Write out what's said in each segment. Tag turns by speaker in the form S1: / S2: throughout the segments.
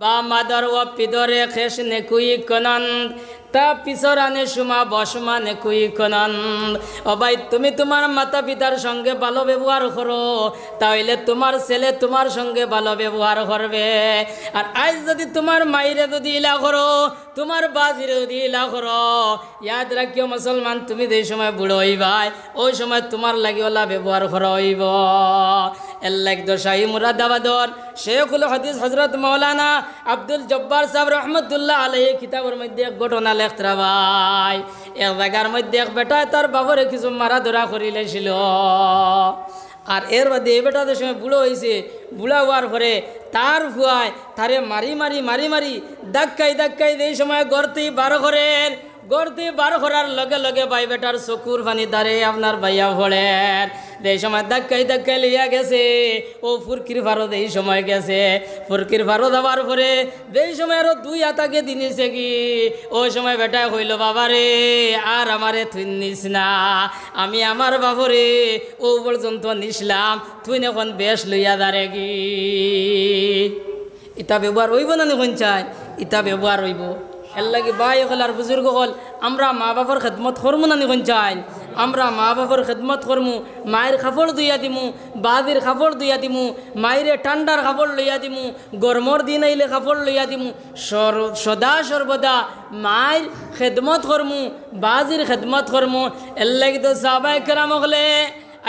S1: বা মাদর ও পিদরে খেস নেকুই কনন্দ তা পিছরানে সুমা বসমা নেকুই কনন্দ। ও ভাই, তুমি তোমার মাতা পিতার সঙ্গে ভালো ব্যবহার করো, তাহলে তোমার ছেলে তোমার সঙ্গে ভালো ব্যবহার করবে। আর আজ যদি তোমার মাইরে যদি ইলা করো, তোমার বাজিরে যদি ইলা করো, ইয়াদ রাখিও মুসলমান, তুমি যে সময় বুড়ো হইবাই ওই সময় তোমার লাগি ওলা ব্যবহার করা হইব। এল্লাক দশাই মুরাদাবাদর শেখুল হাদিস হজরত মৌলানা আব্দুল জব্বার সাহেব রহমতুল্লাহ আলাইহি কিতাবের মধ্যে এক ঘটনা লেখতরা ভাই। এক জায়গার মধ্যে এক বেটায় তার বাবরে কিছু মারা ধরা করিলেছিল। আর এর বাদে এই বেটা যে সময় বুড়ো হয়েছে, বুড়া হওয়ার পরে তার ভুয়ায় তারে মারি মারি মারি মারি ধাক্কাই ধাক্কাই এই সময় গড়তেই বার করেন। গড়তে বার করার লগে লগে ভাই বেটার চকুর পানি দ্বারে আপনার ভাইয়া ভরেন। এই সময় ধাক্কাই ধাক্কাই লইয়া গেছে ও ফুরকির ভারত এই সময় গেছে। ফুরকির ভারত যাওয়ার পরে এই সময় আরো দুই হাতাকে দিনিছে কি ওই সময় বেটায় কইল, বাবারে আর আমারে তুই নিস না, আমি আমার বাবরে ও পর্যন্ত নিসলাম, তুই এখন বেশ লইয়া দাঁড়ে কি। ইতা ব্যবহার হইব না এখন চাই, ইতা ব্যবহার হইব। এর লাগে ভাই হল আর বুজুর্গ হল, আমরা মা বাবার খেদমত করবো না নিখন চাই। আমরা মা বাবার খেদমত করমু, মায়ের কাপড় ধুইয়া দিমু, বাদির কাপড় ধুইয়া দিমু, মায়েরে ঠান্ডার কাপড় লইয়া দিমু, গরমর দিন আইলে কাপড় লইয়া দিমু। সদা সর্বদা মায়ের খেদমত করমু, বাজির খেদমত করমু। এর লাগে তো সাহাবায়ে কেরাম হলে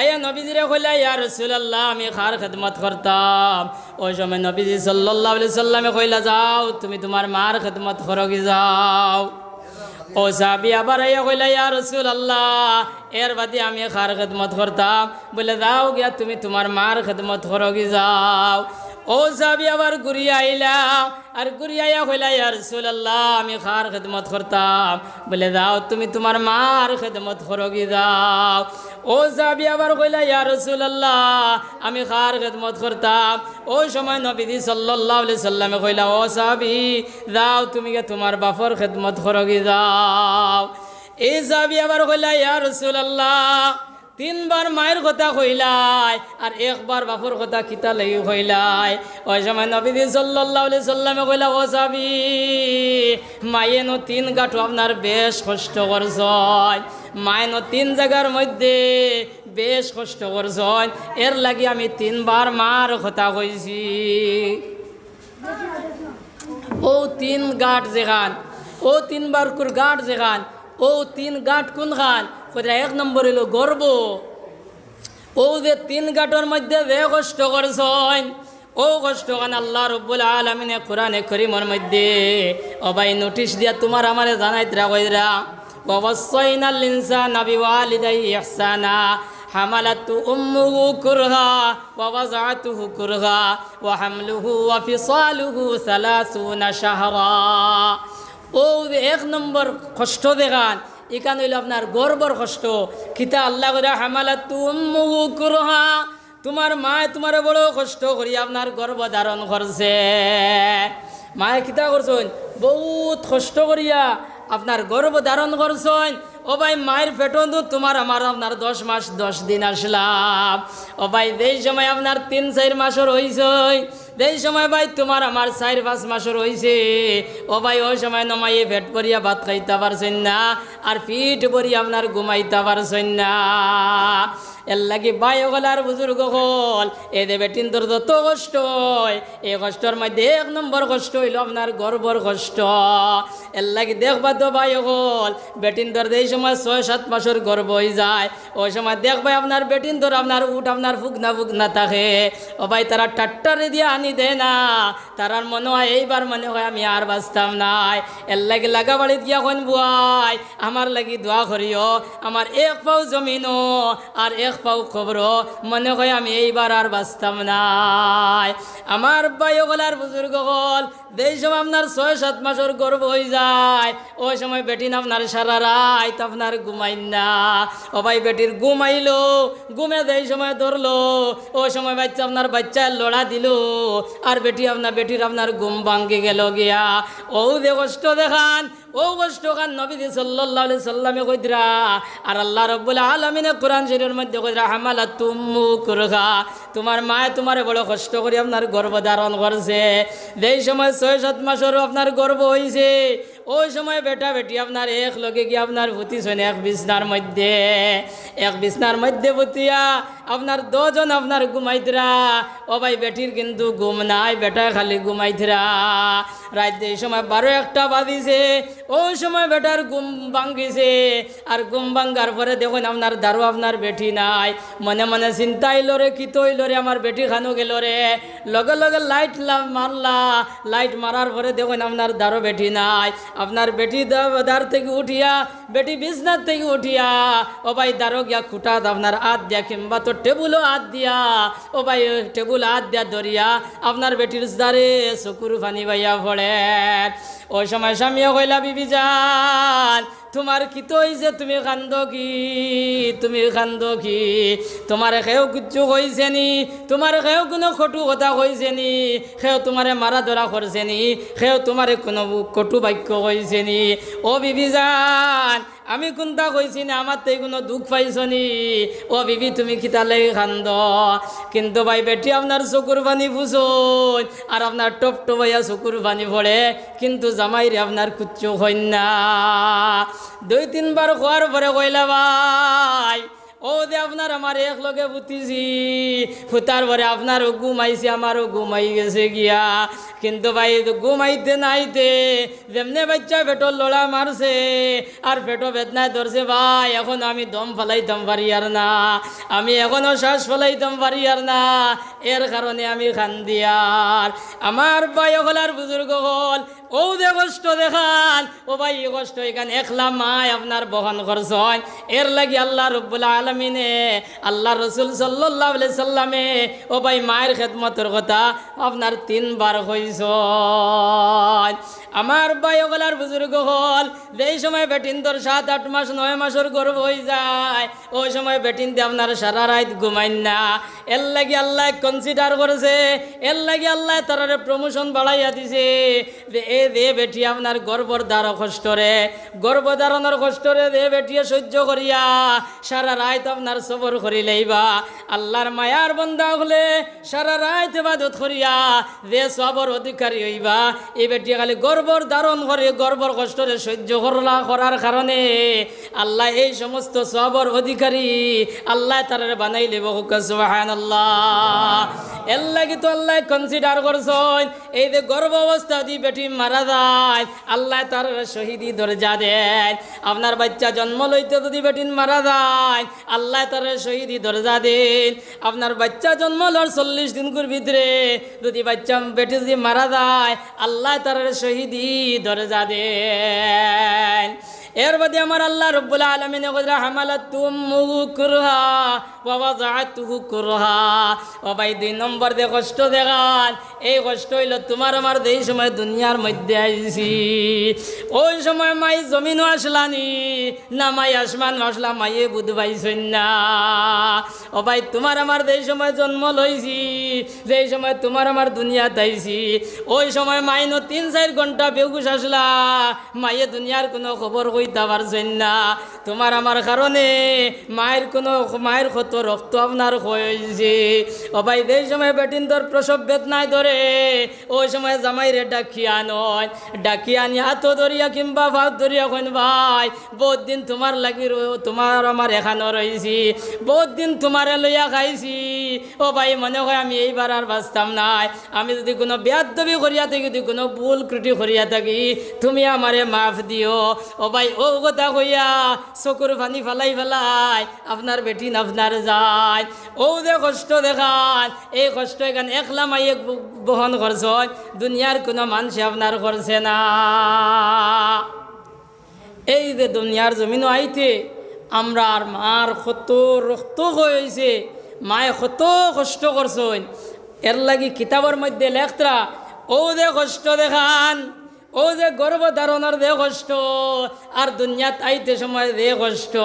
S1: আয়া নবীজিরে কইলা, ইয়া রাসূলুল্লাহ আমি খার খেদমত করতাম। ওই সময় নবীজি সাল্লাল্লাহু আলাইহি সাল্লামে কইলা, যাও তুমি তোমার মার খেদমত করো কি যাও। ও সাহাবী আবার আয়া কইলা, ইয়া রাসূলুল্লাহ এর বাদে আমি খার খেদমত করতাম। বলে, যাও গিয়া তুমি তোমার মার খেদমত করো কি যাও। ও সাহাবী আবার ঘুরিয়া আইলা আর ঘুরিয়া আইয়া কইলা, ইয়া রাসূলুল্লাহ আমি খার খেদমত করতাম। বলে, যাও তুমি তোমার মার খেদমত করো কি যাও। ও সাহাবী আবার কইলা, ইয়া রাসূলুল্লাহ আমি খার খেদমত করতাম। ওই সময় নবীজি সাল্লাল্লাহু আলাইহি সাল্লামে কইলা, ও সাহাবী যাও তুমি গে তোমার বাপর খেদমত করো কি যাও। এই সাহাবী আবার কইলা, ইয়া রাসূলুল্লাহ তিনবার মায়ের কথা কইলাই আর একবার বাপর কথা কিতা লাগি কইলাই। ওই সময় নবীজি সাল্লাল্লাহু আলাইহি সাল্লামে কইলা, ও সাহাবী মায়ে নো তিন গাঁঠো আপনার বেশ কষ্ট করছয়, মায়ে নো তিন জায়গার মধ্যে বেশ কষ্ট করছয়, এর লাগি আমি তিনবার মার কথা কইছি। ও তিন গাঁঠ যেখান, ও তিনবার কুর গাঁঠ যেখান, ও তিন গাঁঠ কোন খান? এক নম্বর হইল গর্ব। ও যে তিন গাঁঠের মধ্যে যে কষ্ট করছেন, ও কষ্ট খান আল্লাহ রব্বুল আলামিনে কোরআনে কারীমের মধ্যে ও ভাই নোটিশ দিয়া তোমার আমারে জানাইতরা কইরা, ওয়াসাইনাল ইনসানা বিওয়ালিদাইহি ইহসানা হামালাতু উম্মুহু কুরহা ওয়া ওয়াযাতুহু কুরহা ওয়া হামলুহু ওয়া ফিসালুহু 30 শাহরা। ও এক নম্বর কষ্ট দেখান, এখানে হইল আপনার গর্বর কষ্ট। কিতা আল্লাহ করে হামালাতু উম্মুহু কুরহা, তোমার মায় তোমার বড় কষ্ট করি আপনার গর্ব ধারণ করছে। মায়ে কিতা করছেন? বহুত কষ্ট করিয়া আপনার গর্ব ধারণ করছেন। ও ভাই মায়ের পেটন তোমার আমার আপনার 10 মাস 10 দিন আসলাম। ও ভাই যেই সময় আপনার 3-4 মাসের হয়েছে, যেই সময় ভাই তোমার আমার 4-5 মাসের হয়েছে, ও ভাই ওই সময় নমাইয়ে পেট ভরিয়া ভাত খাইতে পারছেন না আর পিঠ ভরিয়া আপনার ঘুমাইতে পারছেন না। এর লাগে ভাই ওগলার বুজুর্গ হল এ দে বেটিন তোর যত কষ্ট হয়, এই কষ্টর মধ্যে এক নম্বর কষ্ট হইল আপনার গর্বর কষ্ট। এর লাগে দেখবা তো ভাই হল বেটিন তোর এই সময় 6-7 মাসের গর্ব হয়ে যায়, ওই সময় দেখবাই আপনার বেটিন তোর আপনার উঠ আপনার ফুকনা থাকে। ও ভাই তারা টাট্টারে দিয়ে আনি দেয় না, তারার মনে হয় এইবার মনে হয় আমি আর বাঁচতাম নাই। এর লাগে লাগা বাড়িত গিয়া কইন বুয়াই আমার লাগি দোয়া করিও, আমার এক পাও জমিনও আর এক পাও খবর, মনে হয় আমি এইবার আর বাঁচতাম নাই। আমার ভাই ওগলার বুজুর্গ হল যেই সময় আপনার 6-7 মাসের গর্ব হয়ে যায়, ওই সময় বেটিন আপনার সারা রাত আপনার ঘুমাইন না। ও ভাই বেটির ঘুমাইলো, ঘুমে যেই সময় ধরলো ওই সময় বাচ্চা আপনার বাচ্চার লড়া দিল আর বেটির আপনার ঘুম ভাঙ্গে গেল গিয়া। ও যে কষ্ট দেখান ও কষ্ট খান নবী সাল্লাল্লাহু আলাইহি সাল্লামে কইরা আর আল্লাহ রাব্বুল আলামিনে কোরআন শরীফের মধ্যে কইরা হামালাতুম কুরহা তোমার মা তোমারে বড় কষ্ট করে আপনার গর্ভ ধারণ করছে যেই সময় 6-7 মাসের আপনার গর্ভ হইছে ওই সময় বেটা বেটি আপনার এক লগে গিয়ে আপনার ভূতি শোনে এক বিছনার মধ্যে ভূতিয়া আপনার 2 জন আপনার ঘুমাইতরা ও ভাই বেটির কিন্তু ঘুম নাই বেটা খালি ঘুমাইতরা রাত এই সময় 12-1টা বাজিছে ওই সময় বেটার ঘুম ভাঙ্গিছে আর ঘুম ভাঙ্গার পরে দেখুন আপনার দারু আপনার বেটি নাই মনে মনে চিন্তা হইল রে কি তো হইল রে আমার বেটি খানো গেল রে লগে লগে লাইট মারলা লাইট মারার পরে দেখুন আপনার দারু বেটি নাই আপনার বেটি দার থেকে উঠিয়া বেটি বিছনার থেকে উঠিয়া ও ভাই দারো গিয়া খুঁটাত আপনার হাত দিয়া কিংবা তো টেবুলও হাত দিয়া ও ভাই টেবুল হাত দিয়া ধরিয়া আপনার বেটির দ্বারে চকুর পানি বাইয়া পড়ে ওই সময় স্বামীও কইলা বিবি যান তোমার কি তো হইছে তুমি কান্দ কি তোমার খেয়েও কিচ্ছু কইছে নি তোমার খেয়েও কোনো কটু কথা কইছে নি খেয়েও তোমারে মারা ধরা করছে নি খেয়েও তোমারে কোনো কটু বাক্য কইছে নি ও বিবি যান আমি কোনটা কইছি না আমার তো কোনো দুঃখ পাইছ নি ও বিবি তুমি কিতালে কান্দ কিন্তু ভাই বেটি আপনার চকুর পানি ফুসুন আর আপনার টপ টপাইয়া চকুর পানি পড়ে কিন্তু জামাইরে আপনার কুচ্ছু হইন না 2-3 বার খোয়ার পরে কইলা ভাই ও দে আপনার আমার এক লগে ফুটিছি ফুটার পরে আপনারও ঘুমাইছে আমারও ঘুমাই গেছে গিয়া কিন্তু ভাই ঘুমাইতে নাইতে যেমনে বাচ্চা পেটর লড়া মারছে আর পেটো বেদনায় ধরছে ভাই এখন আমি দম ফেলাইতাম পারি আর না আমি এখনও শ্বাস ফেলাইতাম পারি আর না এর কারণে আমি কান্দি আর আমার ভাই হলার বুজুর্গ হল ও দে কষ্ট দেখান ও ভাই এই কষ্ট এখানে একলা মায় আপনার বহন করছেন এর লাগি আল্লাহ রাব্বুল আলামিনে আল্লাহ রসুল সাল্লাল্লাহু আলাইহি সাল্লামে ও ভাই মায়ের খেদমতের কথা আপনার 3 বার কইছ আমার ভাই ওগলার বুজুর্গ হল যেই সময় বেটিন তোর 7-8 মাস 9 মাসের গর্ভ হয়ে যায় ওই সময় বেটিন দিয়ে আপনার সারা রাত ঘুমাইন না এর লাগি আল্লাহ কনসিডার করেছে এর লাগি আল্লাহ তার প্রমোশন বাড়াইয়া দিছে যে এ দে বেটি আপনার গর্ভধারণের কষ্টরে দে বেটিয়ে সহ্য করিয়া সারা রাত আপনার সবর করি লইবা আল্লাহর মায়ার বন্দা হলে সারা রাত ইবাদত করিয়া যে সবর অধিকারী হইবা এই বেটি খালি গর্ভর ধারণ করে গর্ভর কষ্টরে সহ্য করার কারণে আল্লাহ এই সমস্ত সবর অধিকারী আল্লাহ তার বানাই লিব সুবহানাল্লাহ এর লাগি তো আল্লাহ কনসিডার করছেন এই যে গর্ভ অবস্থা যদি বেটি মারা যায় আল্লাহ তার শহীদি দরজা দেন আপনার বাচ্চা জন্ম লইতে যদি বেটিন মারা যায় আল্লাহ তার শহীদি দরজা দেন আপনার বাচ্চা জন্ম লর 40 দিন ভিতরে যদি বাচ্চা বেটি যদি মারা যায় আল্লাহ তার শহীদি দরজা দেন এর বাদে আমার আল্লাহ রাব্বুল আলামিন কইরা হামালাতুম কুরহা ওয়া ওয়াযাতুহু কুরহা ও ভাই 2 নম্বর দে কষ্ট দেখান এই কষ্ট হইল তোমার আমার এই সময় দুনিয়ার মধ্যে আইছি ওই সময় মাই জমিনও আসলানি না মাই আসমান আসলা মাইয়ে বুধ পাইছেন না ও ভাই তোমার আমার এই সময় জন্ম লইছি যেই সময় তোমার আমার দুনিয়াতে আইছি ওই সময় মাইনো 3-4 ঘন্টা বেহুশ আসলা মাইয়ে দুনিয়ার কোনো খবর কইতে পারছেন না তোমার আমার কারণে মায়ের কত রক্ত আপনার হয়েছে ও ভাই এই সময় বেটিন তোর প্রসব বেদনায় ধরে ওই সময় জামাইরে ডাকিয়া আনি হাত ধরিয়া কিংবা ভাত ধরিয়া কইন ভাই বহুত দিন তোমার লাগি তোমার আমার এখানো রয়েছি বহুত দিন তোমারে লইয়া খাইছি ও ভাই মনে হয় আমি এইবার আর বাঁচতাম নাই আমি যদি কোনো বেয়াদবি করিয়া থাকি যদি কোনো ভুল ত্রুটি করিয়া থাকি তুমি আমারে মাফ দিও ও ভাই ও কথা কইয়া চকুর পানি ফেলাই আপনার বেটিন আপনার যায় ও যে কষ্ট দেখান এই কষ্ট এখানে একলা মাইয়ে বহন করছ দুনিয়ার কোনো মানুষ আপনার করছে না এই যে দুনিয়ার জমিন আইতে আমরা আর মার কত রক্ত হয়েছে মায়ে কত কষ্ট করছেন এর লাগি কিতাবের মধ্যে লেখতরা ও যে কষ্ট দেখান ও যে গর্ভধারণের দে কষ্ট আর দুনিয়াত আইতে সময় দে কষ্ট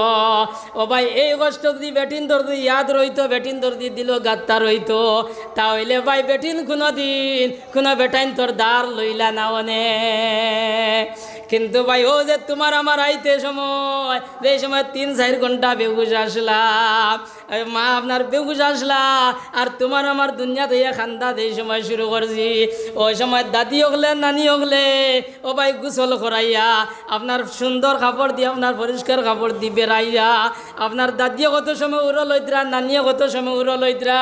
S1: ও ভাই এই কষ্ট যদি বেটিন তোর যদি ইয়াদ রইতো বেটিন তোর দি দিল গাত্তা রইতো তাহলে ভাই বেটিন কোনো দিন কোনো বেটাইন তোর দার লইলা না অনে কিন্তু ভাই ও যে তোমার আমার আইতে সময় যে সময় 3-4 ঘন্টা বেহুশ আসলাম, মা আপনার বেহুশ আসলা আর তোমার আমার দুনিয়া থেকে খান্দা এই সময় শুরু করছি, ওই সময় দাদি হগলে নানি হগলে ও ভাই গোসল করাইয়া আপনার সুন্দর কাপড় দিয়ে আপনার পরিষ্কার কাপড় দিয়ে বেড়াইয়া আপনার দাদিও কত সময় উড়ো লইতরা, নানিও কত সময় উড়ো লইতরা,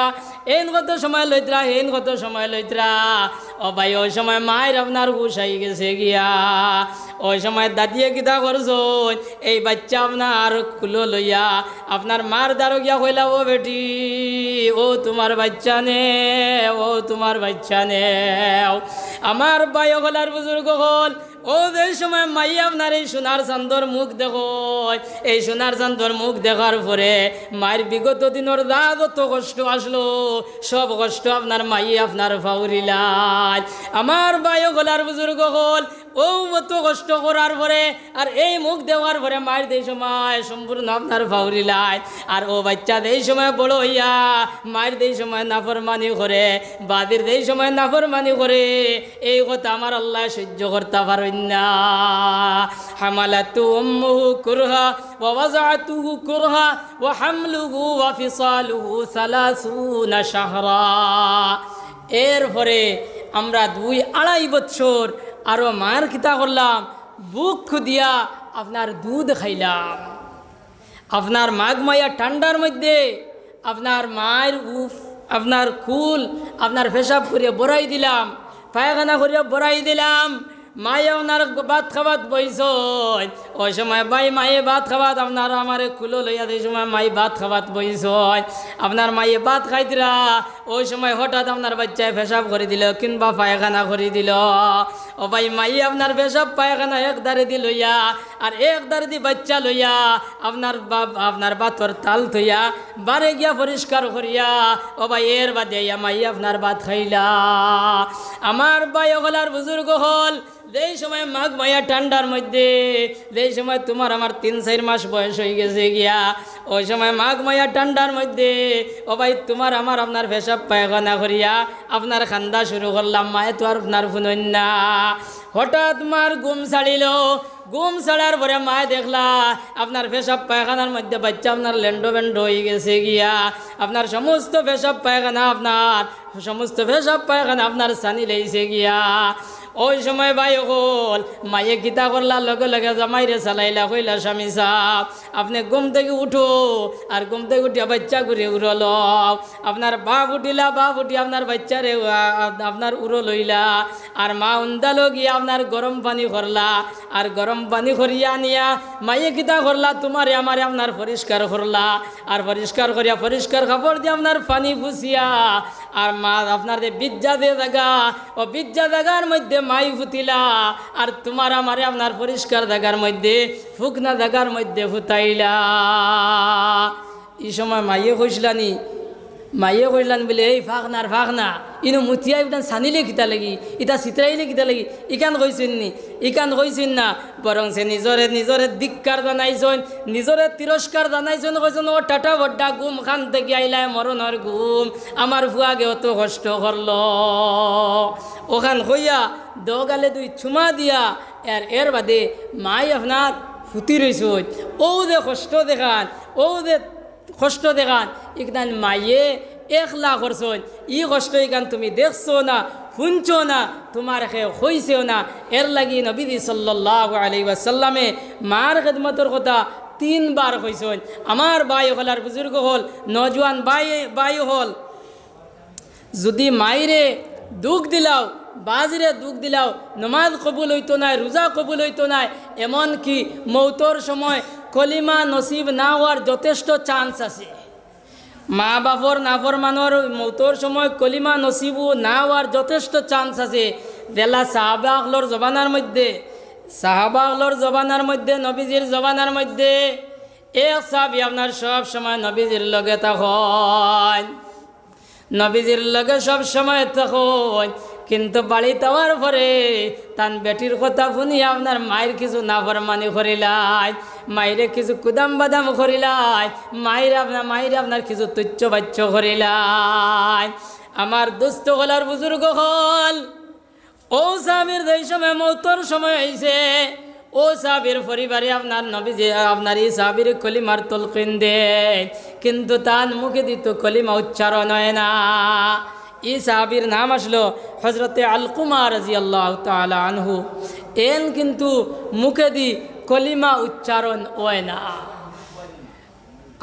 S1: এন কত সময় লইতরা, হেন কত সময় লইতরা। ও ভাই ওই সময় মায়ের আপনার হুশ আই গেছে গিয়া, ওই সময় দাদিয়ে কিতা করছো এই বাচ্চা আপনার খুলো লইয়া আপনার মার দ্বারো গিয়া কইলা, ও বেটি ও তোমার বাচ্চা নে, ও তোমার বাচ্চা নে। আমার ভাই হলার বুজুর্গ হল ও যে সময় মাই আপনার এই সোনার চান্দর মুখ দেখো, এই সোনার চান্দর মুখ দেখার পরে মায়ের বিগত দিনের যা যত কষ্ট আসলো সব কষ্ট আপনার মাই আপনার ফাউরিলাই। আমার ভাই হলার বুজুর্গ হল ও অত কষ্ট করার পরে আর এই মুখ দেওয়ার পরে মায়ের এই সময় সম্পূর্ণ আপনার ফাউরিলাই। আর ও বাচ্চা এই সময় বড় হইয়া মায়ের এই সময় নাফরমানি করে, বাদির এই সময় নাফরমানি করে, এই কথা আমার আল্লাহ সহ্য করতে পারেন না। হামালাতু উম্মুহু কুরহা ওয়া ওয়াযাতুহু কুরহা ওয়া হামলুহু ওয়া ফিসালুহু 30 শাহরা। এরপরে আমরা 2-2.5 বছর আরো মায়ের খিতা করলাম, বুক দিয়া আপনার দুধ খাইলাম। আপনার মাঘ মাইয়া ঠান্ডার মধ্যে আপনার মায়ের উফ আপনার কুল আপনার পেশাব করিয়া বড়াই দিলাম, পায়খানা করিয়া বড়াই দিলাম। মায়ে আপনার ভাত খাবাত বইস, ওই সময় ভাই মায়ে ভাত খাবাত আপনার আমার কুলো লইয়া এই সময় মাই ভাত খাবাত বইস, আপনার মায়ে ভাত খাইতরা ওই সময় হঠাৎ আপনার বাচ্চায় পেশাব করে দিল কিংবা পায়খানা করে দিল। ও ভাই মাই আপনার পেশাব পায়খানা একদারে দি লইয়া আর একদারে দি বাচ্চা লইয়া আপনার বাতর তাল থইয়া বারে গিয়া পরিষ্কার করিয়া ও ভাই এর বাদে মাই আপনার ভাত খাইলা। আমার ভাই ওগলার বুজুর্গ হল যেই সময় মাঘ মাইয়া ঠান্ডার মধ্যে, যেই সময় তোমার আমার 3-4 মাস বয়স হয়ে গেছে গিয়া, ওই সময় মাঘ মাইয়া ঠান্ডার মধ্যে ও ভাই তোমার আমার আপনার পেশাব পায়খানা করিয়া আপনার খান্দা শুরু করলাম। মায়ে তো আর আপনার শুনন না। হঠাৎ মার ঘুম ছাড়িল, ঘুম ছাড়ার পরে মায়ে দেখলা আপনার পেশাব পায়খানার মধ্যে বাচ্চা আপনার লেন্ডো বেন্ডো হয়ে গেছে গিয়া, আপনার সমস্ত পেশাব পায়খানা আপনার সানি লেগেছে গিয়া। ওই সময় ভাই হল মায়ে গীতা করলা লগে লগে জামাইরে চালাইলা, কইলা স্বামী সাহ আপনি ঘুম থেকে উঠো, আর ঘুম থেকে উঠিয়া বাচ্চা ঘুরে উড়ল। আপনার বাপ উঠিলা, বাপ উঠি আপনার বাচ্চারে আপনার উড়ো লইলা, আর মা উন্দালো গিয়া আপনার গরম পানি করলা, আর গরম পানি করিয়া নিয়া মায়ে গীতা করলা তোমারে আমারে আপনার পরিষ্কার করলা, আর পরিষ্কার করিয়া পরিষ্কার কাপড় দিয়ে আপনার পানি ফুসিয়া আর মা আপনার বিজ্জা দিয়ে জায়গা ও বিজ্জা জায়গার মধ্যে মাই ফুতিলা, আর তোমার আমারে আপনার পরিষ্কার জায়গার মধ্যে ফুকনা জায়গার মধ্যে ফুটাইলা। এই সময় মাইয়ে কইসলানি বলে এই ফাঁকনা ইনো মুতিয়াই উঠান সানিলে কিতা লাগি, ইটা চিত্রাইলে কিতা লাগি, ইকান কইছেন না, বরং সে নিজরে ধিক্কার জানাইছেন, নিজরে তিরস্কার জানাইছেন, কইছেন ও টাটা বড্ডা ঘুম খান থেকে আইলাই মরণর ঘুম, আমার ফুয়াগে অত কষ্ট করল। ওখান হইয়া দগালে 2 চুমা দিয়া এর বাদে মাই আপনার ফুটি রইছ, ও যে কষ্ট দেখান ইকদান মাইয়ে 1 লাখ করছেন, ই কষ্ট ইকান তুমি দেখছো না শুনছো না তোমার হইছেও না। এর লাগি নবী সাল্লাল্লাহু আলাইহি ওয়াসাল্লামে মার খেদমতর কথা 3 বার কইছেন। আমার ভাই হলার বুজুর্গ হল নজওয়ান ভাই হল যদি মাইরে দুঃখ দিলাও, বাজরে দুঃখ দিলাও, নমাজ কবুল হইতো নাই, রোজা কবুল হইতো নাই, এমনকি মৌতর সময় কলিমা নসিব না হওয়ার যথেষ্ট চান্স আছে। মা বাপর নাফরমানোর মৌতর সময় কলিমা নসিবু না হওয়ার যথেষ্ট চান্স আছে। বেলা সাহাবা আকলর জবানার মধ্যে নবীজির জবানার মধ্যে এক সাহাবী আপনার সব সময় নবীজির লগে থাকেন, নবীজির লগে সব সময় থাকেন, কিন্তু বাড়ি যাওয়ার পরে তান বেটির কথা শুনিয়া আপনার মায়ের কিছু নাফরমানি করিলাই, মায়েরে কিছু কুদাম বাদাম করিলাই, মায়ের আপনার কিছু তুচ্ছ বাচ্চ করিলাই। আমার দুস্থ হলার বুজুর্গ হল ও স্বামীর যেই সময় মৌতর সময় হয়েছে, ও সাহাবীর পরিবারে আপনার নবী যে আপনার এই সাহাবীর কলিমার তলকিন দেয়, কিন্তু তার মুখে দিত কলিমা উচ্চারণ হয় না। এই সাহাবীর নাম আসলো হজরতে আলকুমা রাদিয়াল্লাহু তাআলা আনহু। এন কিন্তু মুখে দি কলিমা উচ্চারণ হয় না।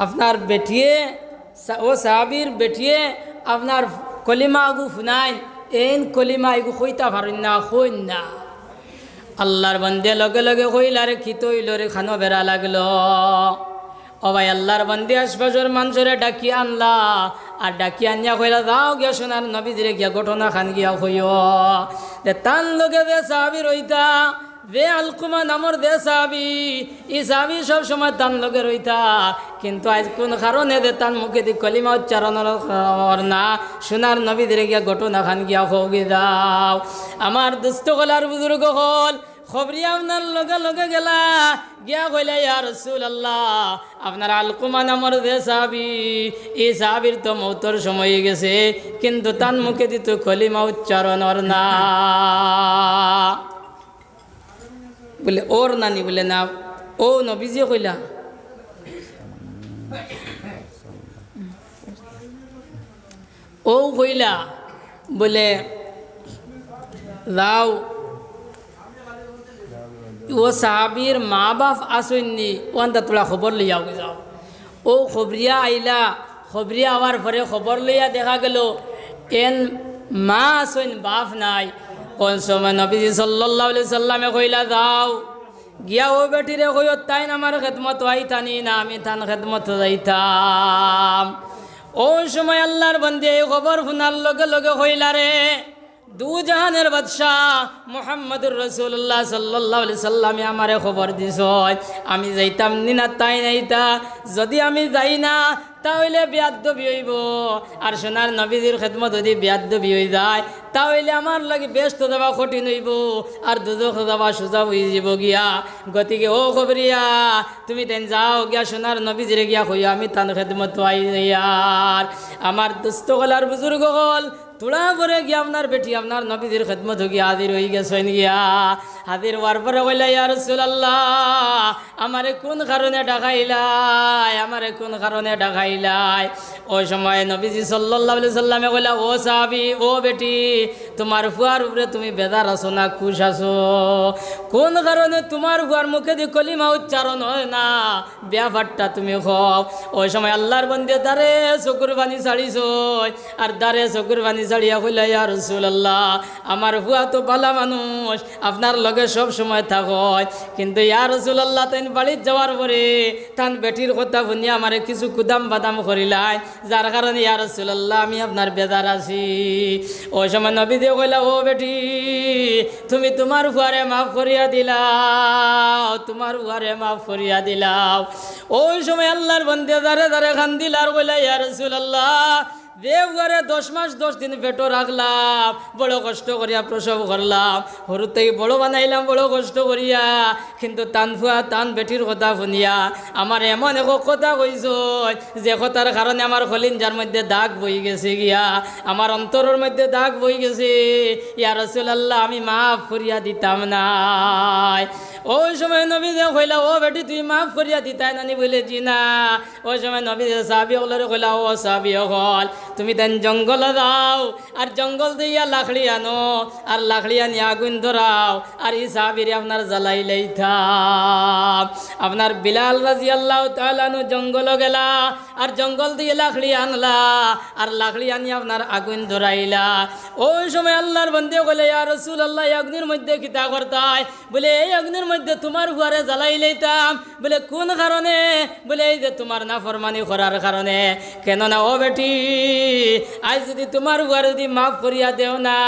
S1: আপনার বেটিয়ে ও সাহাবীর বেটিয়ে আপনার কলিমা আগু ফুনাইন, এন কলিমা এগু কইতা পারেন না, হইন না। আল্লাহর বন্দে লগে লগে কইলারে খিত হইল রে, খানো বেড়া লাগলো। ও ভাই আল্লাহর বন্দে আশপাশের মানুষরে ডাকি আনলা, আর ডাকি আনিয়া কইলা যাও গিয়া সোনার নবীজিরে গিয়া ঘটনা খান গিয়া কইও যে তান লগে যে সাহাবী রইতা, যে আলকুমা নামর দে সাহাবী, ই সাহাবী সব সময় তান লগে রইতা, কিন্তু আজ কোন কারণে দে তান মুখে দি কলিমা উচ্চারণ না, সোনার নবীজিরে গিয়া ঘটনা খান গিয়া কওগে দাও। আমার দুস্থ গলার বুজুর্গ হল খবরিয়া আপনার লগে লগে গেলা গিয়া কইলা ইয়া রাসূলুল্লাহ, আপনার আলকুমা নামর যে সাহাবী, এই সাহাবীর তো মৌতর সময় গেছে, কিন্তু তান মুখে দিত কলিমা উচ্চারণ না। বলে ওর নানি, বলে না ও নবীজি কইলা। ও কইলা বলে যাও ও সাহাবীর মা বাপ আসেননি, ওখানটা তোলা খবর লইয়া যাও। ও খবরিয়া আইলা, খবরিয়া আওয়ার পরে খবর লইয়া দেখা গেল এন মা আসেন, বাপ নাই। কোন সময় নবীজি সাল্লাল্লাহু আলাইহি সাল্লামে কইলা যাও গিয়া ও বেটিরে কইও তাই আমার খেদমত আইতানি না, আমি তান খেদমত যাইতাম। ওই সময় আল্লাহর বান্দে এই খবর শোনার লগে লগে কইলা রে, দু জাহানের বাদশাহ মুহাম্মদুর রাসূলুল্লাহ সাল্লাল্লাহু আলাইহি সাল্লামে আমারে খবর দিছ, আমি যাইতাম নি না তাই নাইতা, যদি আমি যাই না তাহলে বেয়াদবি হইব, আর সোনার নবীজির খেদমত যদি বেয়াদবি হয়ে যায় তাহলে আমার লাগে ব্যস্ত যাওয়া কঠিন হইব, আর দুজখ যাওয়া সোজা হয়ে যাব গিয়া। গতিকে ও খবরিয়া তুমি তেন যাও গিয়া সোনার নবীজিরে গিয়া কইয়া আমি তান খেদমত আই যাইয়ার। আমার দুস্থ গলার বুজুর্গ হল তোলা করে গিয়া আপনার বেটি আপনার নবীজির খেদমত গিয়া হাজির হয়ে গেছেন গিয়া। হাজির হওয়ার পরে কইলা ইয়া রাসূলুল্লাহ, আমারে কোন কারণে ডাকাইলাই, আমারে কোন কারণে ডাকাইলাই? ওই সময় নবীজি সাল্লাল্লাহু আলাইহি সাল্লামে কইলা ও সাহাবী, ও বেটি, তোমার ফুয়ার উপরে তুমি বেজার আছো না খুশ আছো? কোন কারণে তোমার ফুয়ার মুখে দিয়ে কলিমা উচ্চারণ হয় না, ব্যাপারটা তুমি কও। ওই সময় আল্লাহর বান্দে দারে চকুর পানি ছাড়িছ, আর দারে চকুর পানি ছাড়িয়া কইলা ইয়া রাসূলুল্লাহ, আমার ফুয়া তো ভালো মানুষ, আপনার লগে সব সময় থাকয়, কিন্তু ইয়া রাসূলুল্লাহ তাই বাড়িতে যাওয়ার পরে তান বেটির কথা শুনিয়া আমারে কিছু কুদাম বাদাম করিলাই, যার কারণে ইয়া রাসূলুল্লাহ আমি আপনার বেজার আছি। ওই সময় নবী দিয়ে কইলা ও বেটি, তুমি তোমার ফুয়ারে মাফ করিয়া দিলাও, তোমার ফুয়ারে মাফ করিয়া দিলাও। ওই সময় আল্লাহর বান্দে দারে দারে খান দিলার কইলা ইয়া রাসূলুল্লাহ, দেবঘরে 10 মাস 10 দিন পেটো রাখলাম, বড় কষ্ট করিয়া প্রসব করলাম, সরু থেকে বড় বানাইলাম বড় কষ্ট করিয়া, কিন্তু তান ফুয়া তান বেটির কথা শুনিয়া আমার এমন এক কথা কইস যে কথার কারণে আমার কলিজার মধ্যে দাগ বই গেছে গিয়া, আমার অন্তরের মধ্যে দাগ বই গেছে। ইয়া রাসূলুল্লাহ আমি মাফ করিয়া দিতাম নাই। ওই সময় নবী যে কইলা ও বেটি তুই মাফ করিয়া দিতাই নানি? বলে জি না। ওই সময় নবী যে সাহাবী হলরে কইলা ও সাহাবী হল, তুমি তেন জঙ্গলে যাও, আর জঙ্গল দিয়া লাকড়ি আনো, আর লাকড়ি আনি আগুন ধরাও, আর এই সাহাবীরে আপনার জ্বালাই লাইতাম। আপনার বিলাল রাদিয়াল্লাহু তাআলা আনহু জঙ্গল গেলা, আর জঙ্গল দিয়ে লাকড়ি আনলা, আর লাকড়ি আনি আপনার আগুন ধরাইলা। ওই সময় আল্লাহর বান্দা কইলে ইয়া রাসূলুল্লাহ, এই অগ্নির মধ্যে কিতা করতাই? বলে এই অগ্নির মধ্যে তোমার হুয়ারে জ্বালাই লইতাম। বলে কোন কারণে? বলে এই যে তোমার নাফরমানি করার কারণে। কেননা ও বেটি, আজ যদি তোমার হুয়ার যদি মাফ করিয়া দেও না,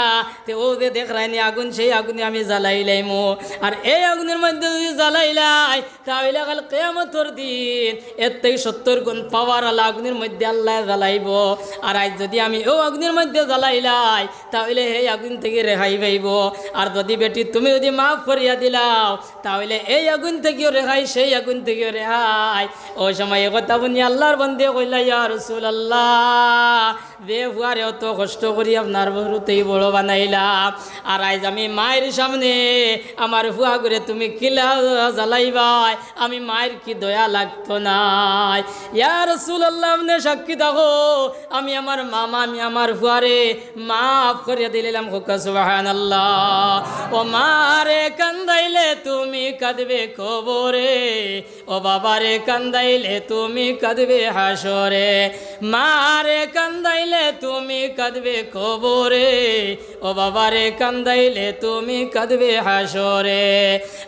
S1: তে ও যে দেখ রাইনি আগুন, সেই আগুনে আমি জ্বালাই লাইমু, আর এই আগুনের মধ্যে যদি জ্বালাইলাই তাহলে কাল কিয়ামতের দিন এর থেকে 70 গুণ পাওয়ার আলা আগুনের মধ্যে আল্লাহ জ্বালাইব। আর আজ যদি আমি ও আগুনের মধ্যে জ্বালাইলাই তাহলে এই আগুন থেকে রেহাই পাইব। আর যদি বেটি তুমি যদি মাফ করিয়া দিলাও তাহলে এই আগুন থেকেও রেহাই, সেই আগুন থেকেও রেহাই। ওই সময় কথা শুনি আল্লাহর বান্দা কইলা ইয়া রাসূলুল্লাহ, যে ফুয়ারে অত কষ্ট করি আপনার বড়তেই বড় বানাইলাম, আর আজ আমি মায়ের সামনে আমার ফুয়া করে তুমি কিলা জ্বালাইবাই, আমি মায়ের কি দয়া লাগতো নাই। ইয়া রাসূলুল্লাহ আপনি সাক্ষী থাকো, আমি আমার মামা আমি আমার ফুয়ারে মাফ করিয়া দিলাম। সুবহানাল্লাহ। ও মারে কান্দাইলে তুমি কাঁদবে কবরে, ও বাবারে কান্দাইলে তুমি কাঁদবে হাসরে, মারে কান্দাইলে তুমি কাঁদবে কবরে, ও বাবারে কান্দাইলে তুমি কাঁদবে হাসরে।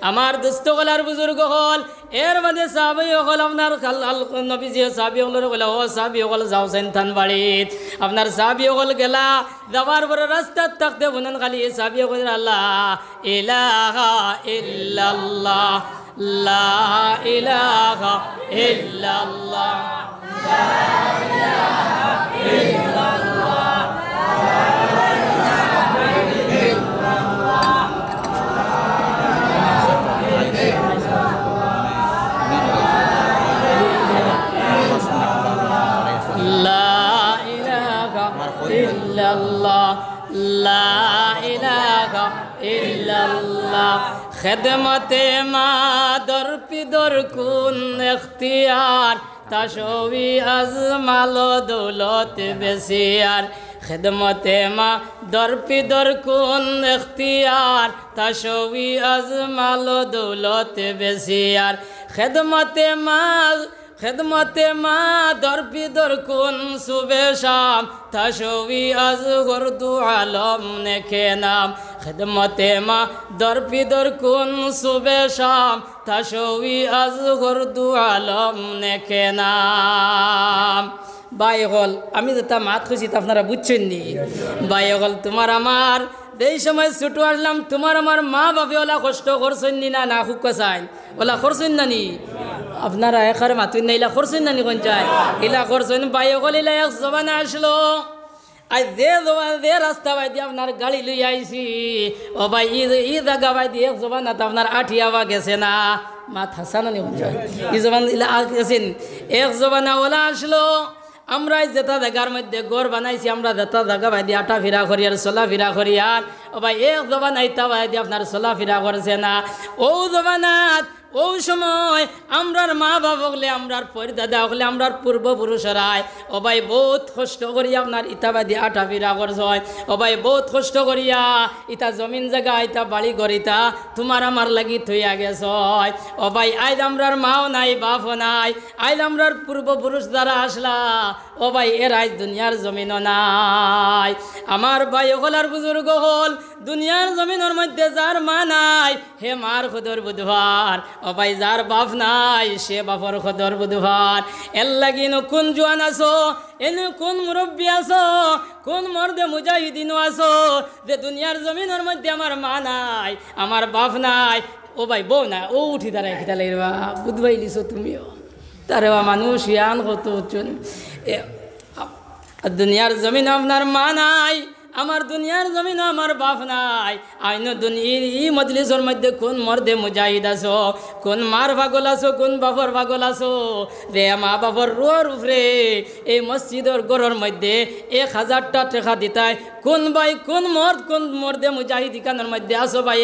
S1: আমার দোস্ত হলার বুজুর্গ হল, এর মধ্যে সাহাবী হল আপনার নবীজি সাহাবী হলের বলে ও সাহাবী হল যাও সেন্থান বাড়িত, আপনার সাহাবী হল গেলা যাবার পরে রাস্তার থাকতে বলেন খালি সাহাবী হল আল্লাহ ইলাহা ইল্লাল্লাহ লা ইলাহা ইল্লাল্লাহ লা ইলাহা ইল্লাল্লাহ ইল্লাল্লাহ লা ইলাহা ইল্লাল্লাহ। খেদমতে মা দর পিদর কুন ইখতিয়ার, তাশবি আজমাল দৌলত বেসিয়ার। খেদমতে মা দর পিদর কুন ইখতিয়ার, তাশবি আজমাল দৌলত বেসিয়ার। খেদমতে মা দর পিদর কুন সুবে শাম, তাশবি আজগর দু আলম নেখে নাম। খেদমতে মা দর পিদর কুন সুবে শাম, তাশবি আজগর দু আলম নেখে নাম। বাই হল আমি যেটা মাত খুশি তা আপনারা বুঝছেন নি। বাই হল তোমার আমার এই সময় ছোট আসলাম, তোমার আমার মা বাপে ওলা কষ্ট করছেন নি না হুক চাইন ওলা করছেন না নি? আপনারা এখানে মাতুন না ইলা করছেন না নি? কোন চাই ইলা করছেন। বাই হল ইলা এক জবানে আসলো, আজ যে রাস্তা বাই দিয়ে আপনার গাড়ি লই আইছি, ও ভাই ই জায়গা বাই দিয়ে এক জবান আপনার আঠিয়াবা গেছে না মা থাসা না নি? কোন চাই ই জবান ইলা গেছেন এক জবানা ওলা আসলো। আমরা যেটা জায়গার মধ্যে গড় বানাইছি, আমরা যেটা জায়গা ভাই দিয়ে আটা ফিরা করি আর চলা ফিরা করি, আর ও ভাই এক জবান আইতা ভাই দিয়ে আপনার চলা ফিরা করছে না। ও জবানাত ও সময় আমরার মা বাবা হলে আমরার পরিদাদা হলে আমরার পূর্বপুরুষরায় ও ভাই বহুত কষ্ট করিয়া আপনার ইতাবাদি আটা ফিরা করছয়। ও ভাই বহুত কষ্ট করিয়া ইতা জমিন জায়গা ইতা বাড়ি গড়িতা তোমার আমার লাগি থইয়া গেছয়। ও ভাই আইজ আমরার মাও নাই বাপও নাই, আইজ আমরার পূর্বপুরুষ দ্বারা আসলা, ও ভাই এর আইজ দুনিয়ার জমিনও নাই। আমার ভাই হলার বুজুর্গ হল দুনিয়ার জমিনের মধ্যে যার মা নাই হে মার খদর বুধবার, ও ভাই যার বাপ নাই সে বাপর খদর বুধবার। এর লাগিন কোন জোয়ান আছো, এনে কোন মুরব্বী আছো, কোন মর্দে মুজাহিদিনও আছো যে দুনিয়ার জমিনের মধ্যে আমার মা নাই আমার বাপ নাই, ও ভাই বউ না ও উঠি দাঁড়ায় খিতা লাগবা বুধবাই লিছো তুমিও তারে মানুষ ইয়ান কত দুনিয়ার জমিন আপনার মা নাই, আমার দুনিয়ার জমিন আমার বাপ নাই। আইন ই মজলিসের মধ্যে কোন মর্দে মুজাহিদ আছো, কোন মার পাগল আছো, কোন বাপর পাগল আছো রে মা বাপর রোয়ার উপরে এই মসজিদের গড়ের মধ্যে 1000টা টাকা দিতাই কোন ভাই কোন মর্দে মুজাহিদ খানের মধ্যে আসো ভাই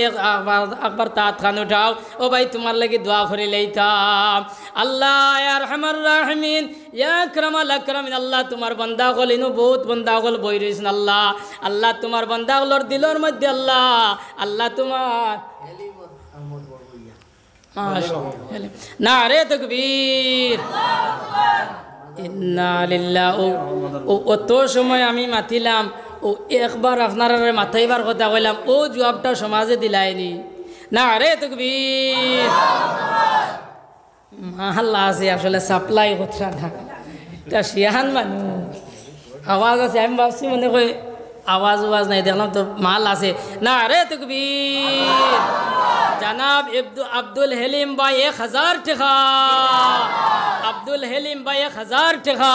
S1: একবার তাঁত খান উঠাও, ও ভাই তোমার লাগি দোয়া করে লইতাম। আল্লাহ ইয়া আরহামার রাহিমিন ইয়া আকরামাল আকরামিন, আল্লাহ তোমার বান্দা হল ইনু বহুত বান্দা হল বই রইছেন আল্লাহ, আল্লাহ তোমার বান্দা হলর দিলর মধ্যে আল্লাহ আল্লাহ তোমার না রে তাকবীর ইন্না লিল্লাহি অত সময় আমি মাতিলাম ও একবার আপনার মাথাইবার কথা কইলাম ও জবাবটা সমাজে দিলাইনি না রে তাকবীর মাহাল্লা আছে আসলে সাপ্লাই কথা না তা শিয়ান মানুষ আওয়াজ আছে আমি ভাবছি মনে কই আওয়াজ নাই দেখলাম তো মাল আছে না রে তাকবীর। জনাব আব্দুল হেলিম ভাই 1000 টাকা, আব্দুল হেলিম ভাই 1000 টাকা।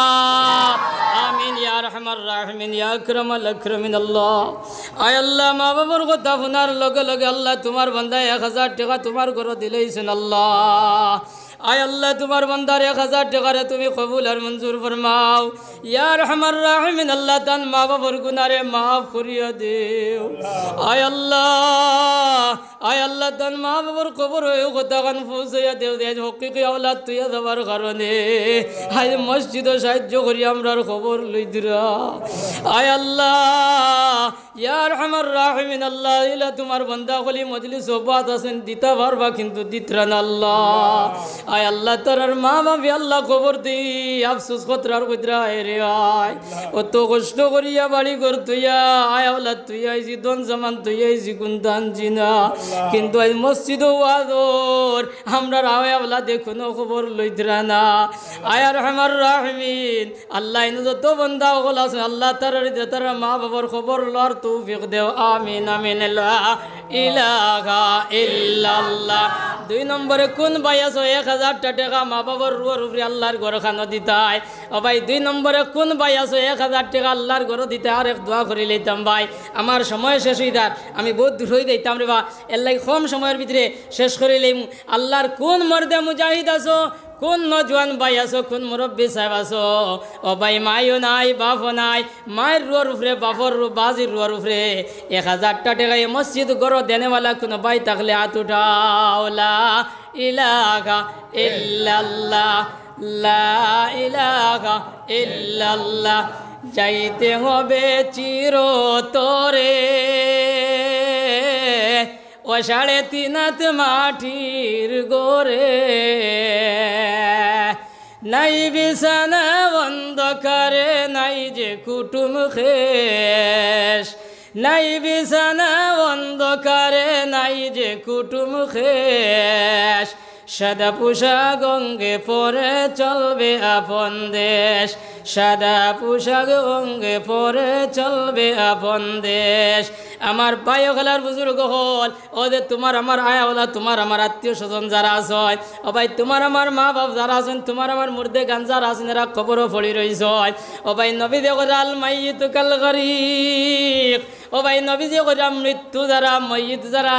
S1: আমিন ইয়া রহমান রাহিমিন ইয়া আকরামাল আকরামিন। আল্লাহ আয় আল্লাহ মা বাবার কথা শোনার লগে লগে আল্লাহ তোমার বান্দা 1000 টাকা তোমার ঘরে দিলেইছেন আল্লাহ। আয় আল্লাহ তোমার বান্দার 1000 টাকারে তুমি কবুল আর মঞ্জুর ফরমাও ইয়া রহমান রাহিমিন আল্লাহ তান মা বাবার গুনারে মাফ করিয়া দেও আয় আল্লাহ তান মা বাবার কবর হয়ে কথা গান পৌঁছাইয়া দেও দে হকিকি আওলাদ তুইয়া দেওয়ার কারণে আয় মসজিদে সাহায্য করি আমরার খবর লই দিরা আয় আল্লাহ ইয়া রহমান রাহিমিন আল্লাহ ইলা তোমার বান্দা কলি মজলিস ওবাত আছেন দিতা পারবা কিন্তু দিতরা না আল্লাহ আয় আল্লাহ তার মা বাবা আল্লাহ খবর দি আফসোস কতরার কতরা রে আয় অত কষ্ট করিয়া বাড়ি ঘর তুইয়া আয় আওলাদ তুই আইছি দন জামান তুই আইছি কুন্তান জিনা কিন্তু আজ মসজিদ ওয়াজর আমরা আয় আওলাদ এখনো খবর লইতরা না আয় রহমান রাহিমিন আল্লাহ ইন যত বান্দা হল আছে আল্লাহ তার মা বাবার খবর লর তৌফিক দেও আমিন আমিন লা ইলাহা ইল্লাল্লাহ 2 নম্বরে কোন ভাই আছো 1000 টাকা মা বাবার রুয়ার উপরে আল্লাহর ঘর খানো দিতাই ও ভাই 2 নম্বরে কোন ভাই আছো 1000 টাকা আল্লাহর ঘর দিতে আর এক দোয়া করে লইতাম ভাই আমার সময় শেষ হইতার আমি বহুত দূর হই যাইতাম রে বা এর লাগি কম সময়ের ভিতরে শেষ করে লইম আল্লাহর কোন মর্দে মুজাহিদ আছো কোন নজওয়ান ভাই আছো কোন মুরব্বী সাহেব আছো ও ভাই মাইও নাই বাপও নাই মায়ের রুয়ার উপরে বাপর বাজির রুয়ার উপরে 1000 টাকা মসজিদ গড় দেনেওয়ালা কোনো ভাই থাকলে হাত উঠাও লা ইলাহা ইল্লাল্লাহ লা ইলাহা ইল্লাল্লাহ যাইতে হবে চিরতরে ও 3.5 হাত মাটির গোরে নাই বিছানা অন্ধকারে নাই যে কুটুম খেস নাই বিছানা অন্ধকারে নাই যে কুটুম খেস সাদা পোশাক অঙ্গে পরে চলবে আপন দেশ সাদা পোশাক অঙ্গে পরে চলবে আপন দেশ আমার ভাই খেলার বুজুর্গ হল ওদের তোমার আমার আয়াওয়ালা তোমার আমার আত্মীয় স্বজন যারা আছে ও ভাই তোমার আমার মা বাপ যারা আছেন তোমার আমার মুর্দে গান যারা আছেন এরা খবরও পড়ি রয়েছে ও ভাই নবী দেখাল মাইয়িত কাল গরিক ও ভাই নবী যে মৃত্যু যারা ময়িত যারা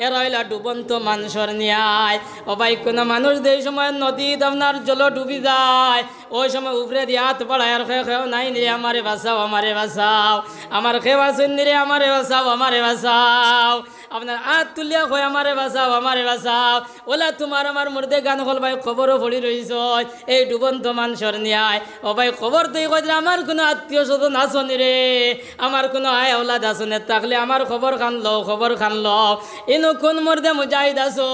S1: এরা হইলা ডুবন্ত মানুষের ন্যায় ও ভাই কোনো মানুষ যে সময় নদীত আপনার জল ডুবি যায় ওই সময় উপরে দিয়ে হাত পড়ায় আর খেও নাই নিরে আমারে বাঁচাও আমারে বাঁচাও আমার খেয়ে বাঁচেন নিরে আমারে বাঁচাও আমারে বাঁচাও আপনার হাত তুলিয়া কয় আমারে বাঁচাও আমারে বাঁচাও ওলা তোমার আমার মুর্দে গান হল ভাই খবরও পড়ি রইছ এই ডুবন্ত মানুষের ন্যায় ও ভাই খবর তুই কই আমার কোনো আত্মীয় স্বজন আসনি রে আমার কোনো আয় ওলাদ আসনে থাকলে আমার খবর খান লও ইনো কোন মুর্দে মুজাহিদ আসো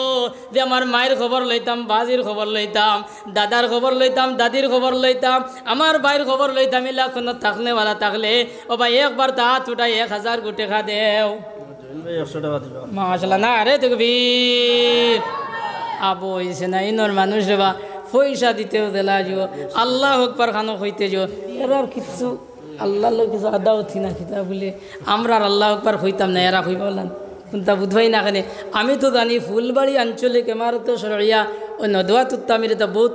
S1: যে আমার মায়ের খবর লইতাম বাজির খবর লইতাম দাদার খবর লইতাম দাদির খবর লইতাম আমার ভাইয়ের খবর লইতাম ইলা কোনো থাকলেওয়ালা থাকলে ও ভাই একবার তা হাত উঠাই 1000 গুটে খা দেও মাশাআল্লাহ না রে তকবীর আবো হইছে না ইনর মানুষ রে বা পয়সা দিতেও দেলা যো আল্লাহ আকবার খানো হইতে যো এরার কিছু আল্লাহ লোক কিছু আদা উঠি না খিতা বলে আমরা আল্লাহ আকবার হইতাম না এরা হইবা বললাম কোনটা বুধবাই না খানে আমি তো জানি ফুলবাড়ি আঞ্চলিক এমারত সরিয়া ও নদওয়া তুত্তামির এটা বহুত